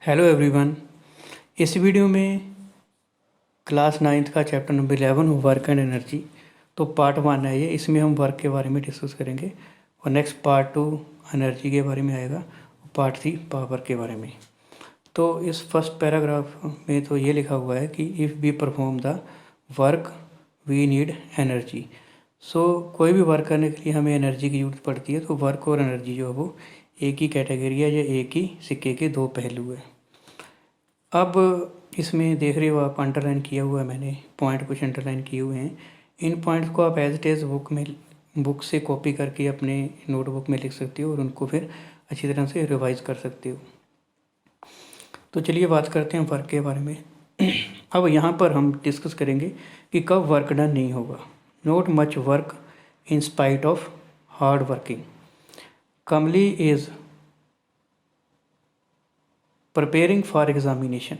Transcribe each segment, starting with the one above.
Hello everyone. इस video में class 9th का chapter number 11 work and energy. तो पार्ट 1 है ये, इसमें हम वर्क के बारे में डिस्कस करेंगे और नेक्स्ट पार्ट 2 एनर्जी के बारे में आएगा और पार्ट 3 पावर के बारे में। तो इस फर्स्ट पैराग्राफ में तो ये लिखा हुआ है कि if we perform the work we need energy. So कोई भी वर्क करने के लिए हमें एनर्जी की ज़रूरत पड़ती है। तो वर्क और एनर्जी जो है वो एक ही कैटेगरी है या एक ही सिक्के के दो पहलू है। अब इसमें देख रहे हो आप, अंडरलाइन किया हुआ है मैंने, पॉइंट कुछ अंडरलाइन किए हुए हैं। इन पॉइंट्स को आप एज इट इज़ बुक से कॉपी करके अपने नोटबुक में लिख सकते हो और उनको फिर अच्छी तरह से रिवाइज कर सकते हो। तो चलिए बात करते हैं वर्क के बारे में। अब यहाँ पर हम डिस्कस करेंगे कि कब वर्क डन नहीं होगा। Not much work in spite of hard working. Kamli is preparing for examination.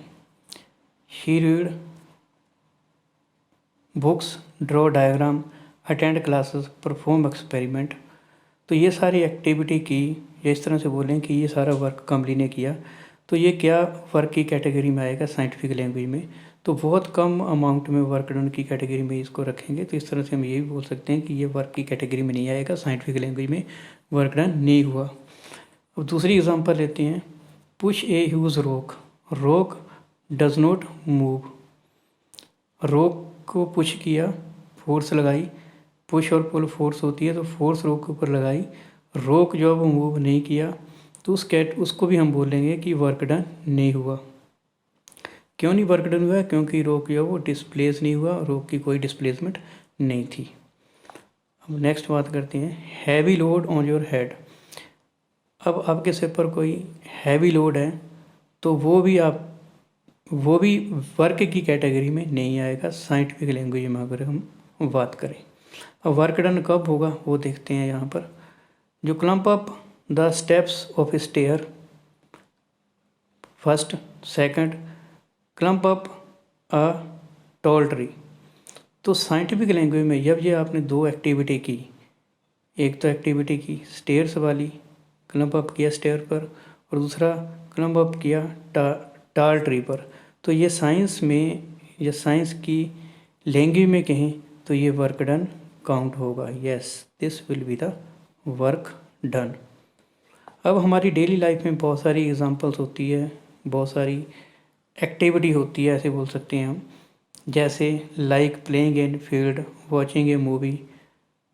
She read books, draw diagram, attend classes, perform experiment। तो ये सारी एक्टिविटी की, या इस तरह से बोलें कि ये सारा वर्क कमली ने किया। तो ये क्या वर्क की कैटेगरी में आएगा साइंटिफिक लैंग्वेज में? तो बहुत कम अमाउंट में वर्क डन की कैटेगरी में इसको रखेंगे। तो इस तरह से हम ये भी बोल सकते हैं कि ये वर्क की कैटेगरी में नहीं आएगा, साइंटिफिक लैंग्वेज में वर्क डन नहीं हुआ। अब दूसरी एग्जांपल लेते हैं। Push a huge rock, rock does not move. Rock को पुश किया, फोर्स लगाई, पुश और पुल फोर्स होती है, तो फोर्स रॉक के ऊपर लगाई, रॉक जो है वो मूव नहीं किया, तो उसको भी हम बोलेंगे कि वर्क डन नहीं हुआ। क्यों नहीं वर्क डन हुआ? क्योंकि रॉक जो है वो डिस्प्लेस नहीं हुआ, रॉक की कोई डिस्प्लेसमेंट नहीं थी। अब नेक्स्ट बात करते हैं, heavy load on your head. अब आपके सिर पर कोई हैवी लोड है तो वो भी वर्क की कैटेगरी में नहीं आएगा साइंटिफिक लैंग्वेज में अगर हम बात करें। अब वर्क डन कब होगा वो देखते हैं यहाँ पर। जो climb up the steps of stair, first, second, climb up a tall tree. तो साइंटिफिक लैंग्वेज में जब ये आपने दो एक्टिविटी की, एक तो एक्टिविटी की स्टेयर्स वाली, क्लम्प अप किया स्टेयर पर, और दूसरा क्लम्प अप किया टाल ट्री पर, तो ये साइंस में या साइंस की लैंग्वेज में कहें तो ये वर्क डन काउंट होगा। Yes, this will be the work done. अब हमारी डेली लाइफ में बहुत सारी एग्जांपल्स होती है, बहुत सारी एक्टिविटी होती है, ऐसे बोल सकते हैं हम, जैसे like playing in field, watching A movie.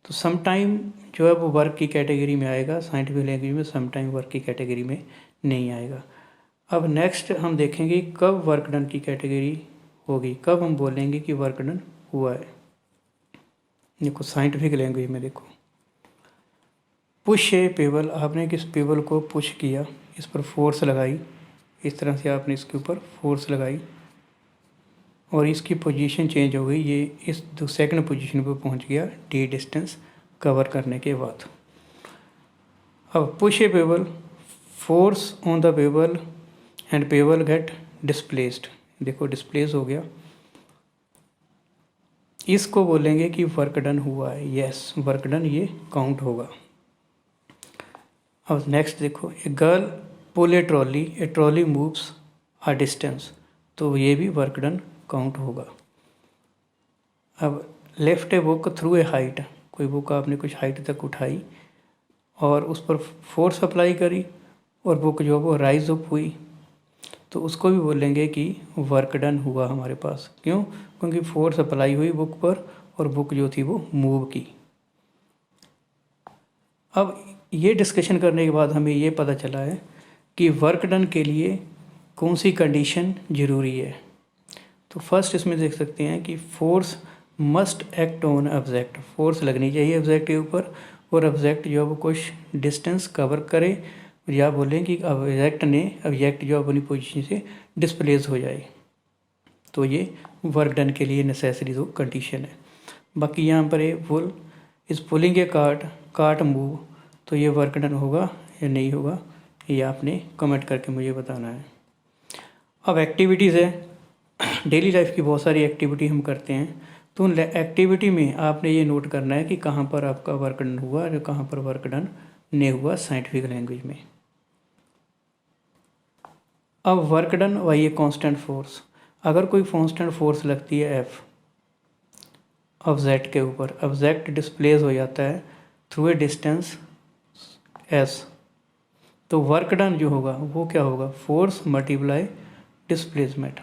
तो समटाइम जो है वो वर्क की कैटेगरी में आएगा साइंटिफिक लैंग्वेज में, समटाइम वर्क की कैटेगरी में नहीं आएगा। अब नेक्स्ट हम देखेंगे कब वर्क डन की कैटेगरी होगी, कब हम बोलेंगे कि वर्क डन हुआ है। देखो साइंटिफिक लैंग्वेज में देखो, पुश ए पेबल, आपने किस पेबल को पुश किया, इस पर फोर्स लगाई, इस तरह से आपने इसके ऊपर फोर्स लगाई और इसकी पोजीशन चेंज हो गई, ये इस सेकंड पोजीशन पर पहुंच गया डी डिस्टेंस कवर करने के बाद। अब push a pebble, force on the pebble and pebble get displaced, देखो डिस्प्लेस हो गया, इसको बोलेंगे कि वर्क डन हुआ है। यस, वर्क डन ये काउंट होगा। अब नेक्स्ट देखो, a girl pull a trolley moves a distance, तो ये भी वर्क डन काउंट होगा। अब lift a book through a height, कोई बुक आपने कुछ हाइट तक उठाई और उस पर फोर्स अप्लाई करी और बुक जो वो राइज अप हुई, तो उसको भी बोलेंगे कि वर्क डन हुआ हमारे पास। क्यों? क्योंकि फोर्स अप्लाई हुई बुक पर और बुक जो थी वो मूव की। अब ये डिस्कशन करने के बाद हमें ये पता चला है कि वर्क डन के लिए कौन सी कंडीशन ज़रूरी है। तो फर्स्ट इसमें देख सकते हैं कि force must act on object, force लगनी चाहिए ऑब्जेक्ट के ऊपर और ऑब्जेक्ट जो है वो कुछ डिस्टेंस कवर करे, या बोलें कि ऑब्जेक्ट जो अपनी पोजीशन से डिस्प्लेस हो जाए। तो ये वर्क डन के लिए नेसेसरी दो कंडीशन है। बाकी यहाँ पर ये पुल इस पुलिंग ए कार्ट मूव, तो ये वर्क डन होगा या नहीं होगा, ये आपने कमेंट करके मुझे बताना है। अब एक्टिविटीज़ है, डेली लाइफ की बहुत सारी एक्टिविटी हम करते हैं, तो उन एक्टिविटी में आपने ये नोट करना है कि कहाँ पर आपका वर्क डन हुआ और कहाँ पर वर्क डन नहीं हुआ साइंटिफिक लैंग्वेज में। अब work done by a constant force, अगर कोई कांस्टेंट फोर्स लगती है एफ ऑब्जेक्ट के ऊपर, ऑब्जेक्ट डिस्प्लेस हो जाता है थ्रू ए डिस्टेंस एस, तो वर्क डन जो होगा वो क्या होगा, फोर्स मल्टीप्लाई डिस्प्लेसमेंट।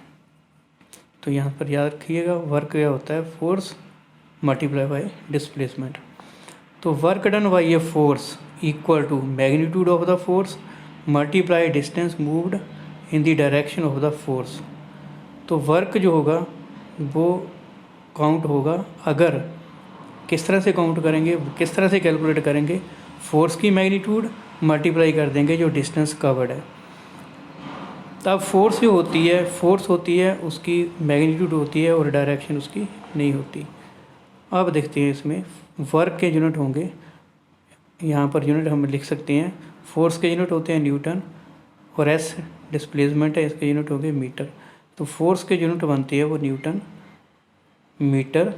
तो यहाँ पर याद रखिएगा वर्क क्या होता है, फोर्स मल्टीप्लाई बाई डिस्प्लेसमेंट। तो work done by a force equal to magnitude of the force multiply distance moved in the direction of the force. तो वर्क जो होगा वो काउंट होगा, अगर किस तरह से काउंट करेंगे, किस तरह से कैलकुलेट करेंगे, फोर्स की मैग्नीट्यूड मल्टीप्लाई कर देंगे जो डिस्टेंस कवर्ड है। तब फोर्स जो होती है, फोर्स होती है उसकी मैग्नीट्यूड होती है और डायरेक्शन उसकी नहीं होती। अब देखते हैं इसमें वर्क के यूनिट होंगे, यहाँ पर यूनिट हम लिख सकते हैं, फोर्स के यूनिट होते हैं न्यूटन और एस डिस्प्लेसमेंट है, इसके यूनिट होंगे मीटर। तो फोर्स के यूनिट बनती है वो न्यूटन मीटर,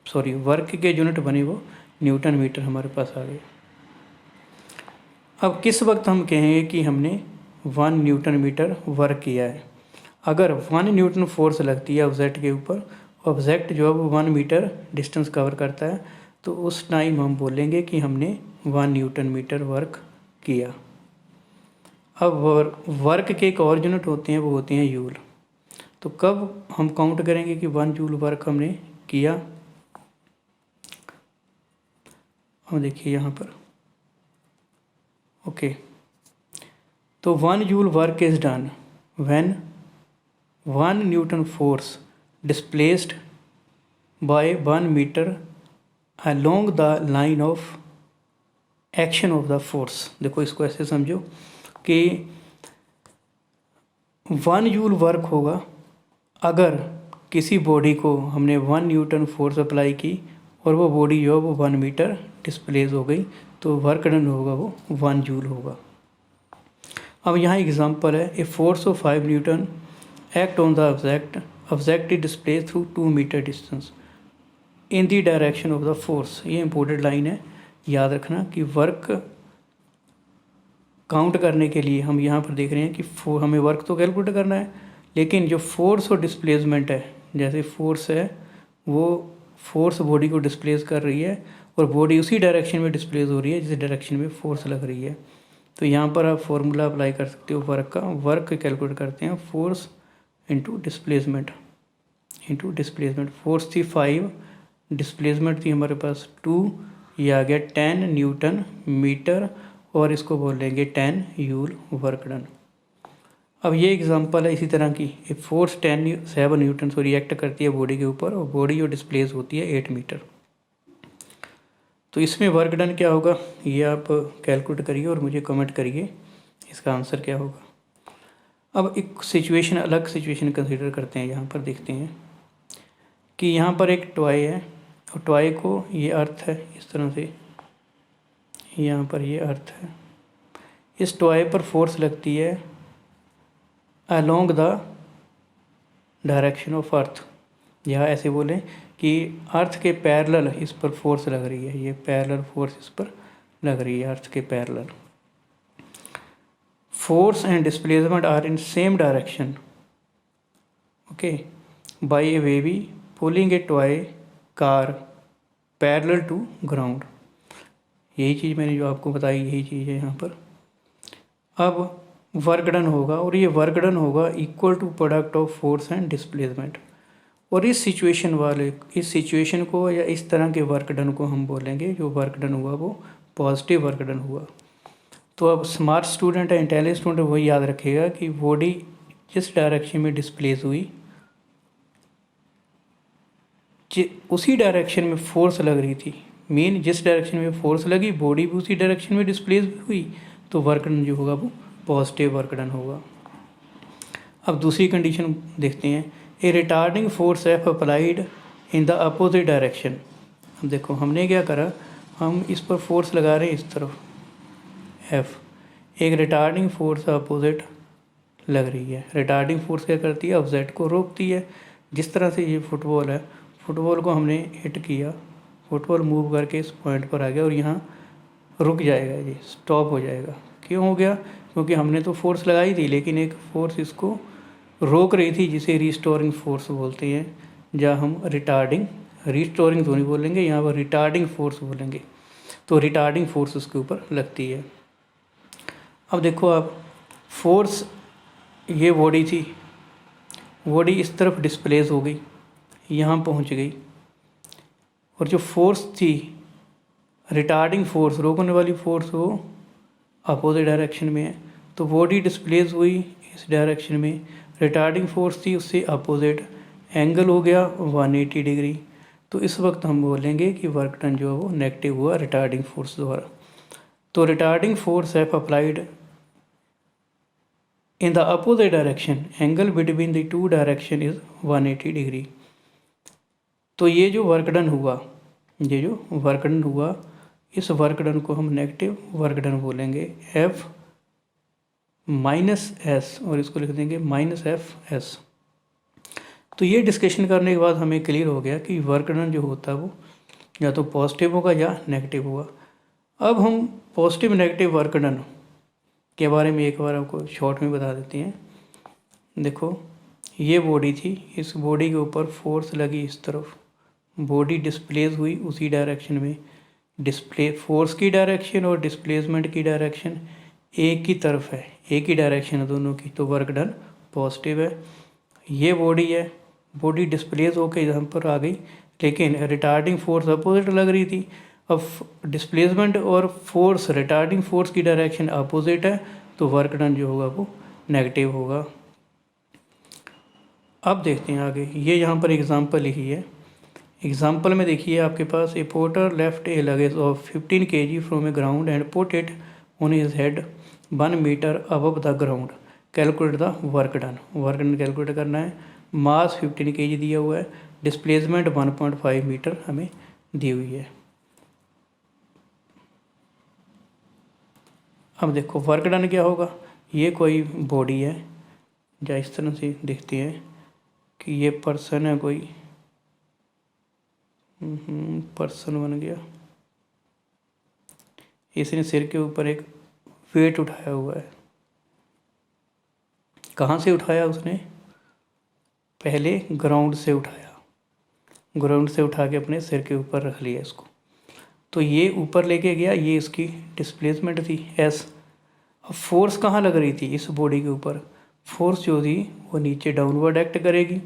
सॉरी वर्क के यूनिट बने वो न्यूटन मीटर हमारे पास आ गए। अब किस वक्त हम कहेंगे कि हमने 1 न्यूटन मीटर वर्क किया है, अगर 1 न्यूटन फोर्स लगती है ऑब्जेक्ट के ऊपर, ऑब्जेक्ट जो है वो 1 मीटर डिस्टेंस कवर करता है, तो उस टाइम हम बोलेंगे कि हमने 1 न्यूटन मीटर वर्क किया। अब वर्क के एक और यूनिट होते हैं, वो होते हैं यूल। तो कब हम काउंट करेंगे कि 1 जूल वर्क हमने किया, हम देखिए यहाँ पर ओके। तो 1 joule work is done when 1 newton force displaced by 1 metre along the line of action of the force. देखो इसको ऐसे समझो कि 1 जूल वर्क होगा अगर किसी बॉडी को हमने 1 न्यूटन फोर्स अप्लाई की और वो बॉडी जो है वो 1 मीटर डिस्प्लेस हो गई, तो वर्क डन होगा वो 1 जूल होगा। अब यहाँ एग्जांपल है, a force of 5 newton act on the object is displace through 2 metre distance in the direction of the force. ये इंपॉर्टेंट लाइन है, याद रखना कि वर्क काउंट करने के लिए हम यहाँ पर देख रहे हैं कि हमें वर्क तो कैलकुलेट करना है, लेकिन जो फोर्स और डिस्प्लेसमेंट है, जैसे फोर्स है वो फोर्स बॉडी को डिस्प्लेस कर रही है और बॉडी उसी डायरेक्शन में डिस्प्लेस हो रही है जिस डायरेक्शन में फोर्स लग रही है। तो यहाँ पर आप फॉर्मूला अप्लाई कर सकते हो वर्क का। वर्क कैलकुलेट करते हैं फोर्स इंटू डिस्प्लेसमेंट, फोर्स थी 5, डिस्प्लेसमेंट थी हमारे पास 2, ये आ गया 10 न्यूटन मीटर और इसको बोल लेंगे 10 यूल वर्क डन। अब ये एग्जांपल है इसी तरह की, फोर्स 7 न्यूटन से रिएक्ट करती है बॉडी के ऊपर और बॉडी जो डिस्प्लेस होती है 8 मीटर। तो इसमें वर्क डन क्या होगा ये आप कैलकुलेट करिए और मुझे कमेंट करिए इसका आंसर क्या होगा। अब एक सिचुएशन, अलग सिचुएशन कंसीडर करते हैं। यहाँ पर देखते हैं कि यहाँ पर एक टॉय है और टॉय को ये अर्थ है इस तरह से, यहाँ पर ये अर्थ है, इस टॉय पर फोर्स लगती है along the direction of earth, या ऐसे बोलें कि अर्थ के पैरेलल इस पर फोर्स लग रही है, ये पैरेलल फोर्स इस पर लग रही है अर्थ के parallel. Force and displacement are in same direction okay by a baby pulling a toy car parallel to ground. यही चीज़ मैंने जो आपको बताई यही चीज़ है यहाँ पर। अब वर्क डन होगा और ये वर्क डन होगा equal to product of force and displacement. और इस सिचुएशन को या इस तरह के वर्क डन को हम बोलेंगे, जो वर्क डन हुआ वो पॉजिटिव वर्क डन हुआ। तो अब स्मार्ट स्टूडेंट है, इंटेलिजेंट स्टूडेंट वही याद रखेगा कि बॉडी जिस डायरेक्शन में डिस्प्लेस हुई उसी डायरेक्शन में फोर्स लग रही थी, मेन जिस डायरेक्शन में फोर्स लगी बॉडी भी उसी डायरेक्शन में डिस्प्लेस हुई, तो वर्क डन जो होगा वो पॉजिटिव वर्क डन होगा। अब दूसरी कंडीशन देखते हैं, a retarding force F applied in the opposite direction. अब देखो हमने क्या करा, हम इस पर फोर्स लगा रहे हैं इस तरफ एफ, एक रिटार्डिंग फोर्स अपोजिट लग रही है। रिटार्डिंग फोर्स क्या करती है, ऑब्जेक्ट को रोकती है। जिस तरह से ये फुटबॉल है, फुटबॉल को हमने हिट किया, फुटबॉल मूव करके इस पॉइंट पर आ गया और यहाँ रुक जाएगा, ये स्टॉप हो जाएगा क्यों हो गया? क्योंकि हमने तो फोर्स लगाई थी, लेकिन एक फोर्स इसको रोक रही थी, जिसे रिस्टोरिंग फोर्स बोलते हैं, जहाँ हम रिस्टोरिंग तो नहीं बोलेंगे, यहाँ पर रिटार्डिंग फोर्स बोलेंगे। तो रिटार्डिंग फोर्स उसके ऊपर लगती है। अब देखो आप, फोर्स, ये बॉडी थी, बॉडी इस तरफ डिस्प्लेस हो गई, यहाँ पहुँच गई, और जो फोर्स थी रिटार्डिंग फोर्स, रोकने वाली फोर्स, वो अपोजिट डायरेक्शन में है। तो बॉडी डिस्प्लेस हुई इस डायरेक्शन में, रिटार्डिंग फोर्स थी उससे अपोजिट, एंगल हो गया 180 डिग्री। तो इस वक्त हम बोलेंगे कि वर्क डन जो है वो नेगेटिव हुआ रिटार्डिंग फोर्स द्वारा। तो retarding force F applied in the opposite direction, angle between the two direction is 180 degree. तो ये जो वर्क डन हुआ, इस वर्क डन को हम नेगेटिव वर्क डन बोलेंगे, एफ माइनस एस, और इसको लिख देंगे माइनस एफ एस। तो ये डिस्कशन करने के बाद हमें क्लियर हो गया कि वर्क डन जो होता है वो या तो पॉजिटिव होगा या नेगेटिव होगा। अब हम पॉजिटिव नेगेटिव वर्क डन के बारे में एक बार आपको शॉर्ट में बता देते हैं। देखो, ये बॉडी थी, इस बॉडी के ऊपर फोर्स लगी इस तरफ, बॉडी डिस्प्लेस हुई उसी डायरेक्शन में, फोर्स की डायरेक्शन और डिस्प्लेसमेंट की डायरेक्शन एक ही तरफ है, एक ही डायरेक्शन है दोनों की, तो वर्क डन पॉजिटिव है। ये बॉडी है, बॉडी डिस्प्लेस होकर यहाँ पर आ गई, लेकिन रिटार्डिंग फोर्स अपोजिट लग रही थी। अब डिस्प्लेसमेंट और फोर्स, रिटार्डिंग फोर्स की डायरेक्शन अपोजिट है, तो वर्क डन जो होगा वो नेगेटिव होगा। अब देखते हैं आगे, ये यहाँ पर एग्जांपल लिखी है। एग्जाम्पल में देखिए आपके पास, a porter left a luggage of 15 kg from a ground and put it on his head 1 metre above the ground, calculate the work done. Work done calculate करना है। मास 15 kg दिया हुआ है, डिस्प्लेसमेंट 1.5 मीटर हमें दी हुई है। अब देखो वर्क डन क्या होगा, ये कोई बॉडी है, या इस तरह से दिखती है कि ये पर्सन है, कोई पर्सन बन गया, इसने सिर के ऊपर एक वेट उठाया हुआ है। कहाँ से उठाया उसने? पहले ग्राउंड से उठाया, ग्राउंड से उठा के अपने सिर के ऊपर रख लिया इसको। तो ये ऊपर लेके गया, ये इसकी डिस्प्लेसमेंट थी एस। अब फोर्स कहाँ लग रही थी? इस बॉडी के ऊपर। फोर्स जो थी वो नीचे डाउनवर्ड एक्ट करेगी,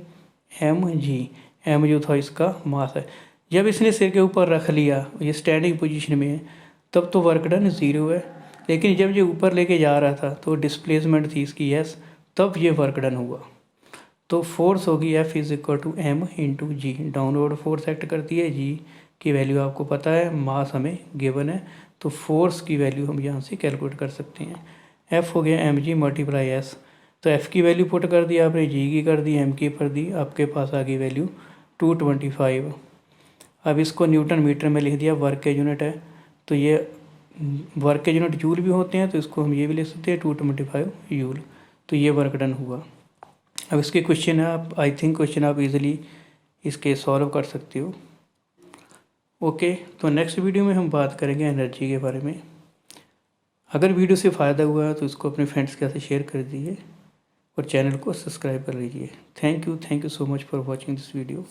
एम जी, एम जो था इसका मास है। जब इसने सिर के ऊपर रख लिया, ये स्टैंडिंग पोजीशन में है, तब तो वर्क डन 0 है। लेकिन जब ये ऊपर लेके जा रहा था तो डिस्प्लेसमेंट थी इसकी एस, तब ये वर्क डन हुआ। तो फोर्स होगी F is equal to M into G. Downward force act करती है, जी की वैल्यू आपको पता है, मास हमें गिवन है, तो फोर्स की वैल्यू हम यहाँ से कैलकुलेट कर सकते हैं। एफ हो गया एम जी मल्टीप्लाई एस। तो एफ़ की वैल्यू पुट कर दी आपने, जी की कर दी, एम की कर दी, आपके पास आ गई वैल्यू 225। अब इसको न्यूटन मीटर में लिख दिया, वर्क के यूनिट है, तो ये वर्क के यूनिट जूल भी होते हैं, तो इसको हम ये भी लिख सकते हैं 225 जूल। तो ये वर्क डन हुआ। अब इसके क्वेश्चन है, आप आई थिंक क्वेश्चन आप इजीली इसके सॉल्व कर सकते हो। ओके, तो नेक्स्ट वीडियो में हम बात करेंगे एनर्जी के बारे में। अगर वीडियो से फ़ायदा हुआ है तो इसको अपने फ्रेंड्स के साथ शेयर कर दीजिए और चैनल को सब्सक्राइब कर लीजिए। Thank you so much for watching this video.